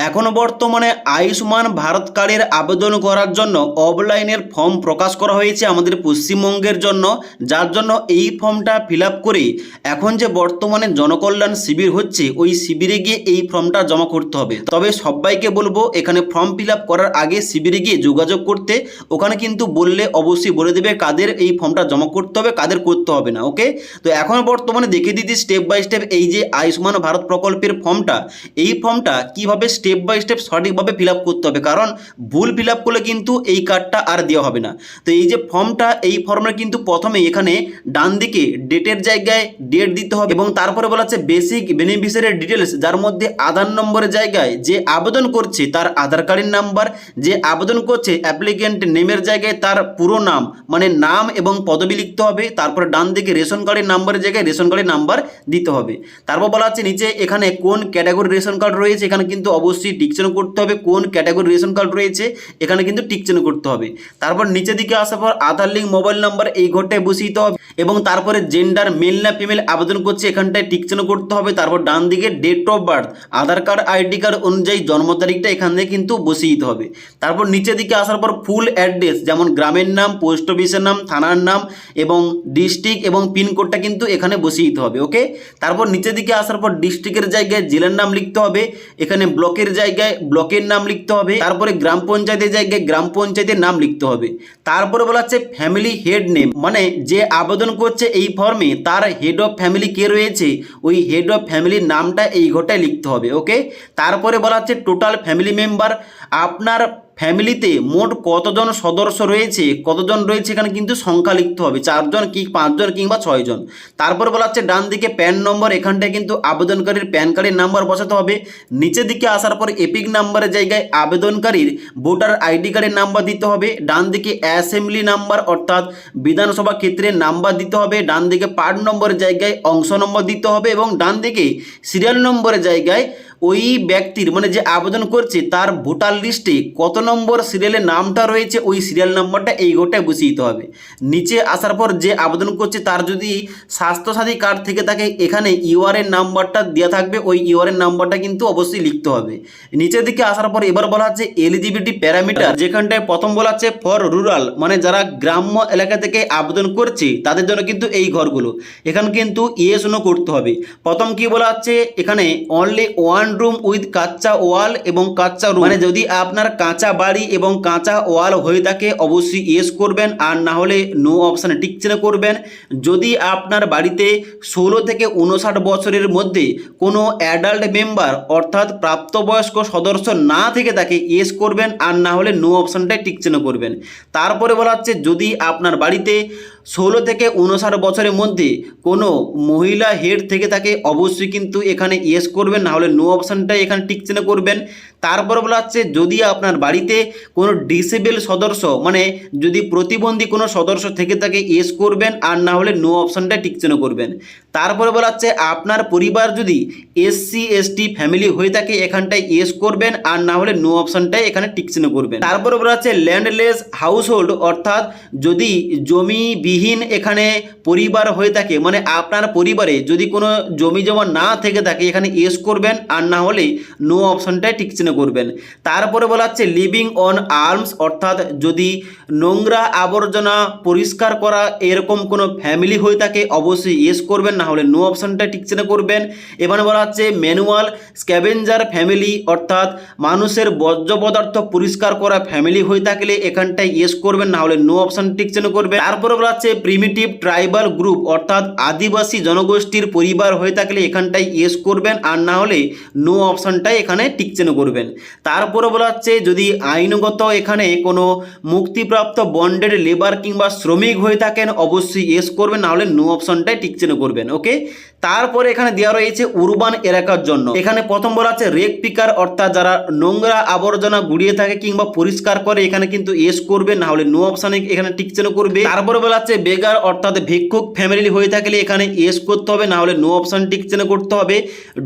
এখন বর্তমানে আয়ুষ্মান ভারত কার্ডের আবেদন করার জন্য অফলাইনের ফর্ম প্রকাশ করা হয়েছে আমাদের পশ্চিমবঙ্গের জন্য, যার জন্য এই ফর্মটা ফিল আপ করে এখন যে বর্তমানে জনকল্যাণ শিবির হচ্ছে ওই শিবিরে গিয়ে এই ফর্মটা জমা করতে হবে। তবে সবাইকে বলবো এখানে ফর্ম ফিল আপ করার আগে শিবিরে গিয়ে যোগাযোগ করতে। ওখানে কিন্তু বললে অবশ্যই বলে দেবে কাদের এই ফর্মটা জমা করতে হবে, কাদের করতে হবে না। ওকে, তো এখন বর্তমানে দেখে দিচ্ছি স্টেপ বাই স্টেপ এই যে আয়ুষ্মান ভারত প্রকল্পের ফর্মটা, এই ফর্মটা কিভাবে স্টেপ বাই স্টেপ সঠিকভাবে ফিল আপ করতে হবে, কারণ ভুল ফিল আপ করলে কিন্তু এই কার্ডটা আর দেওয়া হবে না। তো এই যে ফর্মটা, এই ফর্মে কিন্তু প্রথমে এখানে ডান দিকে ডেটের জায়গায় ডেট দিতে হবে এবং তারপরে বলা হচ্ছে বেসিক বেনিফিশিয়ারি ডিটেলস, যার মধ্যে আধার নম্বরের জায়গায় যে আবেদন করছে তার আধার কার্ডের নাম্বার, যে আবেদন করছে অ্যাপ্লিকেন্ট নেমের জায়গায় তার পুরো নাম মানে নাম এবং পদবি লিখতে হবে। তারপরে ডান দিকে রেশন কার্ডের নাম্বারের জায়গায় রেশন কার্ডের নাম্বার দিতে হবে। তারপর বলা হচ্ছে নিচে এখানে কোন ক্যাটাগরি রেশন কার্ড রয়েছে, এখানে কিন্তু অবশ্যই টিকচিহ্ন করতে হবে। কোন ক্যাটাগরি রেশন কার্ড রয়েছে এখানে কিন্তু টিকচিহ্ন করতে হবে। তারপর নিচের দিকে আসার পর আধার লিঙ্ক মোবাইল নাম্বার এই ঘরটায় বসিয়ে দিতে হবে এবং তারপরে জেন্ডার মেল না ফিমেল আবেদন করছে এখানটায় টিকচিহ্ন করতে হবে। তারপর ডান দিকে date of birth Aadhaar card ID card অনুযায়ী জন্ম তারিখটা এখান থেকে কিন্তু বসিয়ে দিতে হবে। তারপর নিচের দিকে আসার পর ফুল অ্যাড্রেস যেমন গ্রামের নাম, পোস্ট অফিসের নাম, থানার নাম এবং ডিস্ট্রিক্ট এবং পিনকোডটা কিন্তু এখানে বসিয়ে দিতে হবে। ওকে, তারপর নিচের দিকে আসার পর ডিস্ট্রিক্টের জায়গায় জেলার নাম লিখতে হবে, এখানে ব্লকের জায়গায় ব্লকের নাম লিখতে হবে, তারপরে গ্রাম পঞ্চায়েতের জায়গায় গ্রাম পঞ্চায়েতের নাম লিখতে হবে। তারপরে বলা হচ্ছে ফ্যামিলি হেড নেম, মানে যে আবেদন করছে এই ফর্মে তার হেড অফ ফ্যামিলি কে রয়েছে ওই হেড অফ ফ্যামিলির নামটা এই ঘরটায় লিখতে হবে। ওকে, তারপরে বলা হচ্ছে টোটাল ফ্যামিলি মেম্বার, আপনার ফ্যামিলিতে মোট কতজন সদস্য রয়েছে, এখানে কিন্তু সংখ্যা লিখতে হবে, 4 জন কি 5 জন কিংবা 6 জন। তারপর বলা হচ্ছে ডান দিকে প্যান নম্বর, এখানটায় কিন্তু আবেদনকারীর প্যান কার্ডের নাম্বার বসাতে হবে। নিচের দিকে আসার পর এপিক নাম্বারের জায়গায় আবেদনকারীর ভোটার আইডি কার্ডের নাম্বার দিতে হবে। ডান দিকে অ্যাসেম্বলি নাম্বার অর্থাৎ বিধানসভা ক্ষেত্রের নাম্বার দিতে হবে। ডান দিকে পার্ট নম্বরের জায়গায় অংশ নম্বর দিতে হবে এবং ডান দিকে সিরিয়াল নম্বরের জায়গায় ওই ব্যক্তির মানে যে আবেদন করছে তার ভোটার লিস্টে কত নম্বর সিরিয়ালের নামটা রয়েছে ওই সিরিয়াল নাম্বারটা এই গোটায় বসিয়ে দিতে হবে। নিচে আসার পর যে আবেদন করছে তার যদি স্বাস্থ্যসাথী কার্ড থেকে থাকে এখানে ইউআরএন নাম্বারটা দেওয়া থাকবে, ওই ইউআরএন নাম্বারটা কিন্তু অবশ্যই লিখতে হবে। নিচের দিকে আসার পর এবার বলা হচ্ছে এলিজিবিলিটি প্যারামিটার, যেখানটায় প্রথম বলা হচ্ছে ফর রুরাল মানে যারা গ্রাম্য এলাকা থেকে আবেদন করছে তাদের জন্য কিন্তু এই ঘরগুলো, এখানে কিন্তু ইয়েস নো করতে হবে। প্রথম কি বলা হচ্ছে এখানে অনলি ওয়ান রুম উইথ কাঁচা ওয়াল এবং কাঁচা রুম, মানে যদি আপনার কাঁচা বাড়ি এবং কাঁচা ওয়াল হয়ে থাকে অবশ্যই ইয়েস করবেন, আর না হলে নো অপশানে টিকচিহ্ন করবেন। যদি আপনার বাড়িতে 16 থেকে 59 বছরের মধ্যে কোনো অ্যাডাল্ট মেম্বার অর্থাৎ প্রাপ্তবয়স্ক সদস্য না থেকে থাকে ইয়েস করবেন, আর না হলে নো অপশানটায় টিকচিহ্ন করবেন। তারপরে বলা হচ্ছে যদি আপনার বাড়িতে 16 থেকে 59 বছরের মধ্যে কোনো মহিলা হেড থেকে থাকে অবশ্যই কিন্তু এখানে ইয়েস করবেন, না হলে নো অপশানটাই এখানে টিকচিহ্ন করবেন। তারপর বলা হচ্ছে যদি আপনার বাড়িতে কোনো ডিসেবল সদস্য মানে যদি প্রতিবন্ধী কোনো সদস্য থেকে থাকে ইয়েস করবেন, আর না হলে নো অপশানটাই টিকচিহ্ন করবেন। তারপরে বলা হচ্ছে আপনার পরিবার যদি SC ST ফ্যামিলি হয়ে থাকে এখানটায় ইয়েস করবেন, আর না হলে নো অপশানটাই এখানে টিকচিহ্ন করবেন। তারপরে বলা হচ্ছে ল্যান্ডলেস হাউসহোল্ড অর্থাৎ যদি জমি বিহীন এখানে পরিবার হয়ে থাকে মানে আপনার পরিবারে যদি কোনো জমি জমা না থেকে থাকে এখানে ইয়েস করবেন, আর না হলে নো অপশানটাই টিকচিহ্ন করবেন। তারপরে বলা হচ্ছে লিভিং অন আর্মস অর্থাৎ যদি নোংরা আবর্জনা পরিষ্কার করা এরকম কোনো ফ্যামিলি হয়ে থাকে অবশ্যই ইয়েস করবেন, না হলে নো অপশানটা টিকচিহ্ন করবেন। এবারে বলা হচ্ছে ম্যানুয়াল স্ক্যাভেঞ্জার ফ্যামিলি অর্থাৎ মানুষের বর্জ্য পদার্থ পরিষ্কার করা ফ্যামিলি হয়ে থাকলে এখানটায় ইয়েস করবেন, না হলে নো অপশান টিকচিহ্ন করবেন। তারপরে বলা হচ্ছে প্রিমিটিভ ট্রাইবাল গ্রুপ অর্থাৎ আদিবাসী জনগোষ্ঠীর পরিবার হয়ে থাকলে এখানটায় ইয়েস করবেন, আর না হলে নো অপশানটাই এখানে টিকচিহ্ন করবেন। তারপরে বলা হচ্ছে যদি আইনগত এখানে কোনো মুক্তিপ্রাপ্ত বন্ডেড লেবার কিংবা শ্রমিক হয়ে থাকেন অবশ্যই ইয়েস করবেন, না হলে নো অপশানটাই টিকচিহ্ন করবেন। ওকে, তারপরে এখানে দেওয়া রয়েছে উরবান এলাকার জন্য, এখানে প্রথম বলা আছে রেক পিকার অর্থাৎ যারা নোংরা আবর্জনা গুড়িয়ে থাকে কিংবা পরিষ্কার করে এখানে কিন্তু ইয়েস করবে, না হলে নো অপশানে এখানে টিকচিহ্ন করবে। তারপরে বলা আছে বেগার অর্থাৎ ভিক্ষুক ফ্যামিলি হয়ে থাকলে এখানে ইয়েস করতে হবে, না হলে নো অপশান টিকচিহ্ন করতে হবে।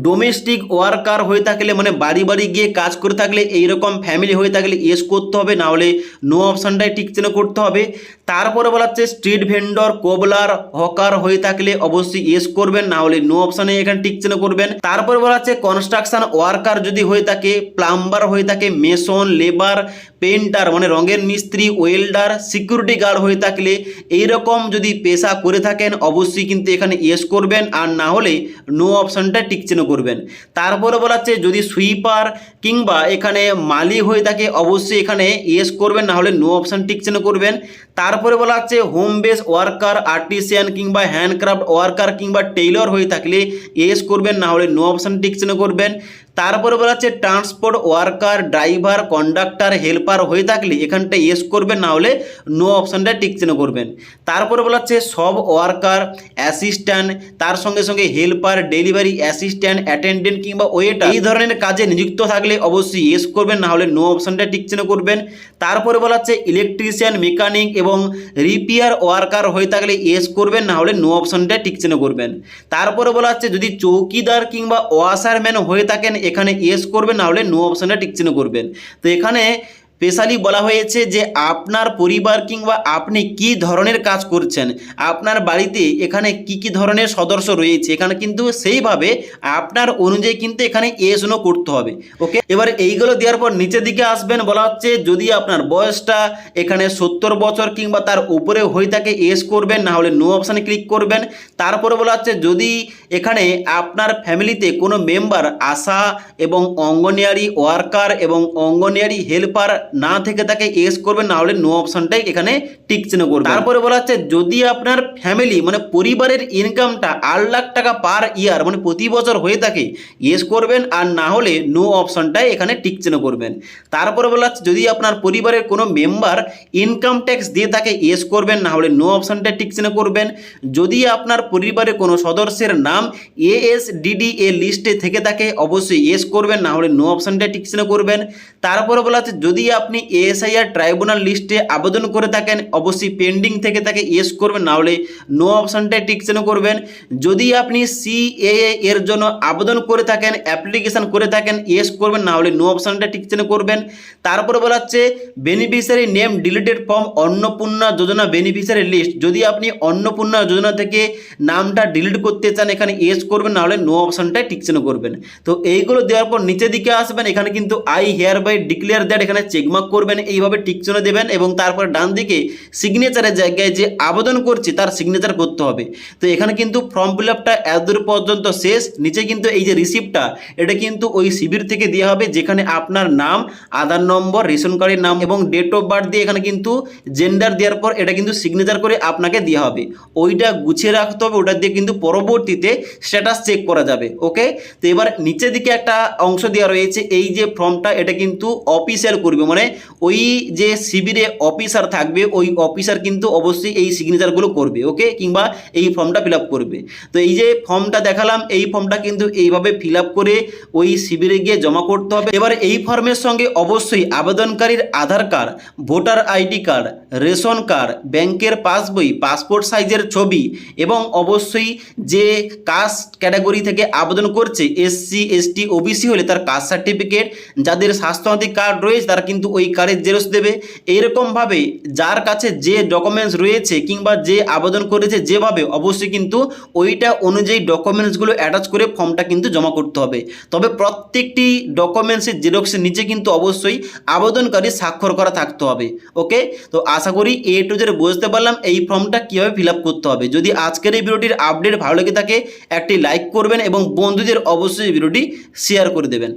ডোমেস্টিক ওয়ার্কার হয়ে থাকলে মানে বাড়ি বাড়ি গিয়ে কাজ করে থাকলে এইরকম ফ্যামিলি হয়ে থাকলে ইয়েস করতে হবে, না হলে নো অপশানটাই টিকচিহ্ন করতে হবে। তারপরে বলা হচ্ছে স্ট্রিট ভেন্ডর কোবলার হকার হয়ে থাকলে অবশ্যই ইয়েস করবেন, না হলে নো অপশানে এখানে টিক চিহ্ন করবেন। তারপরে বলা হচ্ছে কনস্ট্রাকশন ওয়ার্কার যদি হয়ে থাকে, প্লাম্বার হয়ে থাকে, মেসন, লেবার, পেন্টার মানে রঙের মিস্ত্রি, ওয়েল্ডার, সিকিউরিটি গার্ড হয়ে থাকলে এইরকম যদি পেশা করে থাকেন অবশ্যই কিন্তু এখানে ইয়েস করবেন, আর না হলে নো অপশানটা টিক চিহ্ন করবেন। তারপরে বলা হচ্ছে যদি সুইপার কিংবা এখানে মালি হয়ে থাকে অবশ্যই এখানে ইয়েস করবেন, না হলে নো অপশান টিক চিহ্ন করবেন। তারপরে বলা হচ্ছে হোম বেস ওয়ার্কার, আর্টিসিয়ান কিংবা হ্যান্ডক্রাফট ওয়ার্কার কিংবা টেইলর হয়ে থাকলে ইয়েস করবেন, না হলে নো অপশান টিক চিহ্ন করবেন। তারপরে বলা হচ্ছে transport worker, driver, conductor, helper হয়ে থাকলে এখানটা ইয়েস করবেন, না হলে নো অপশানটা টিক চিহ্ন করবেন। তারপরে বলা হচ্ছে সব ওয়ার্কার, অ্যাসিস্ট্যান্ট, তার সঙ্গে সঙ্গে হেল্পার, ডেলিভারি অ্যাসিস্ট্যান্ট, অ্যাটেন্ডেন্ট কিংবা ওয়েটার এই ধরনের কাজে নিযুক্ত থাকলে অবশ্যই ইয়েস করবেন, না হলে নো অপশানটা টিক চিহ্ন করবেন। তারপরে বলা হচ্ছে ইলেকট্রিশিয়ান, মেকানিক এবং রিপেয়ার ওয়ার্কার হয়ে থাকলে ইয়েস করবেন, না হলে নো অপশানটা টিক চিহ্ন করবেন। তারপরে বলা হচ্ছে যদি চৌকিদার কিংবা ওয়াশারম্যান হয়ে থাকেন এখানে ইয়েস করবেন, না হলে নো অপশানে টিক চিহ্ন করবেন। তো এখানে স্পেশালি বলা হয়েছে যে আপনার পরিবার কিংবা আপনি কি ধরনের কাজ করছেন, আপনার বাড়িতে এখানে কি কি ধরনের সদস্য রয়েছে, এখানে কিন্তু সেইভাবে আপনার অনুযায়ী কিন্তু এখানে এস নো করতে হবে। ওকে, এবার এইগুলো দেওয়ার পর নিচের দিকে আসবেন, বলা হচ্ছে যদি আপনার বয়সটা এখানে 70 বছর কিংবা তার উপরে হয়ে থাকে এস করবেন, না হলে নো অপশানে ক্লিক করবেন। তারপরে বলা হচ্ছে যদি এখানে আপনার ফ্যামিলিতে কোনো মেম্বার আশা এবং অঙ্গনওয়াড়ি ওয়ার্কার এবং অঙ্গনওয়াড়ি হেল্পার না থেকে তাকে এস করবেন, না হলে নো অপশানটাই এখানে টিক চিহ্ন করবেন। তারপরে বলা হচ্ছে যদি আপনার ফ্যামিলি মানে পরিবারের ইনকামটা 8 লাখ টাকা পার ইয়ার মানে প্রতি বছর হয়ে থাকে এস করবেন, আর না হলে নো অপশানটাই এখানে টিক চিহ্ন করবেন। তারপরে বলা হচ্ছে যদি আপনার পরিবারের কোনো মেম্বার ইনকাম ট্যাক্স দিয়ে থাকে এস করবেন, না হলে নো অপশানটা টিক চিহ্ন করবেন। যদি আপনার পরিবারের কোনো সদস্যের নাম ASDDA লিস্টে থেকে থাকে অবশ্যই এস করবেন, না হলে নো অপশানটা টিক চিহ্ন করবেন। তারপরে বলা হচ্ছে যদি আপনি ASIR ট্রাইব্যুনাল লিস্টে আবেদন করে থাকেন অবশ্যই পেন্ডিং থেকে তাকে ইয়েস করবেন, না হলে নো অপশানটাই টিক চিহ্ন করবেন। যদি আপনি CAA এর জন্য আবেদন করে থাকেন, অ্যাপ্লিকেশন করে থাকেন ইয়েস করবেন, না হলে নো অপশানটা টিক চিহ্ন করবেন। তারপরে বলা হচ্ছে beneficiary name deleted from Annapurna Yojana beneficiary list, যদি আপনি অন্নপূর্ণা যোজনা থেকে নামটা ডিলিট করতে চান এখানে ইয়েস করবেন, না হলে নো অপশানটাই টিক চিহ্ন করবেন। তো এইগুলো দেওয়ার পর নিচের দিকে আসবেন, এখানে কিন্তু I hereby declare that এখানে চেকমার্ক করবেন, এইভাবে টিক চিহ্ন দেবেন এবং তারপর ডান দিকে সিগনেচারের জায়গায় যে আবেদন করছে তার সিগনেচার করতে হবে। তো এখানে কিন্তু ফর্ম ফিল আপটা এতদূর পর্যন্ত শেষ। নিচে কিন্তু এই যে রিসিপ্টটা এটা কিন্তু ওই শিবির থেকে দেওয়া হবে যেখানে আপনার নাম, আধার নম্বর, রেশন কার্ডের নাম এবং ডেট অফ বার্থ দিয়ে এখানে কিন্তু জেন্ডার দেওয়ার পর এটা কিন্তু সিগনেচার করে আপনাকে দেওয়া হবে। ওইটা গুছিয়ে রাখতে হবে, ওটা দিয়ে কিন্তু পরবর্তীতে স্ট্যাটাস চেক করা যাবে। ওকে, তো এবার নিচের দিকে একটা অংশ দেওয়া রয়েছে, এই যে ফর্মটা এটা কিন্তু অফিসিয়াল করবে মানে ওই যে শিবিরে অফিসার থাকবে ওই অফিসার কিন্তু অবশ্যই এই সিগনেচারগুলো করবে। ওকে, কিংবা এই ফর্মটা ফিল আপ করবে। তো এই যে ফর্মটা দেখালাম এই ফর্মটা কিন্তু এইভাবে ফিল আপ করে ওই শিবিরে গিয়ে জমা করতে হবে। এবার এই ফর্মের সঙ্গে অবশ্যই আবেদনকারীর Aadhaar card, voter ID card, ration card, ব্যাংকের পাসবই, পাসপোর্ট সাইজের ছবি এবং অবশ্যই যে কাস্ট ক্যাটাগরি থেকে আবেদন করছে SC ST OBC হলে তার কাস্ট সার্টিফিকেট, যাদের স্বাস্থ্যসাথী কার্ড রয়েছে তারা কিন্তু ওই কার্ডের জেরক্স দেবে। এইরকমভাবে যার কাছে যে ডকুমেন্টস রয়েছে কিংবা যে আবেদন করেছে যেভাবে অবশ্যই কিন্তু ওইটা অনুযায়ী ডকুমেন্টসগুলো অ্যাটাচ করে ফর্মটা কিন্তু জমা করতে হবে। তবে প্রত্যেকটি ডকুমেন্টসের জেরক্সের নিচে কিন্তু অবশ্যই আবেদনকারী স্বাক্ষর করা থাকতে হবে। ওকে, তো আশা করি A to Z বুঝতে পারলাম এই ফর্মটা কীভাবে ফিল আপ করতে হবে। যদি আজকের এই ভিডিওটির আপডেট ভালো লেগে থাকে একটি লাইক করবেন এবং বন্ধুদের অবশ্যই ভিডিওটি শেয়ার করে দেবেন।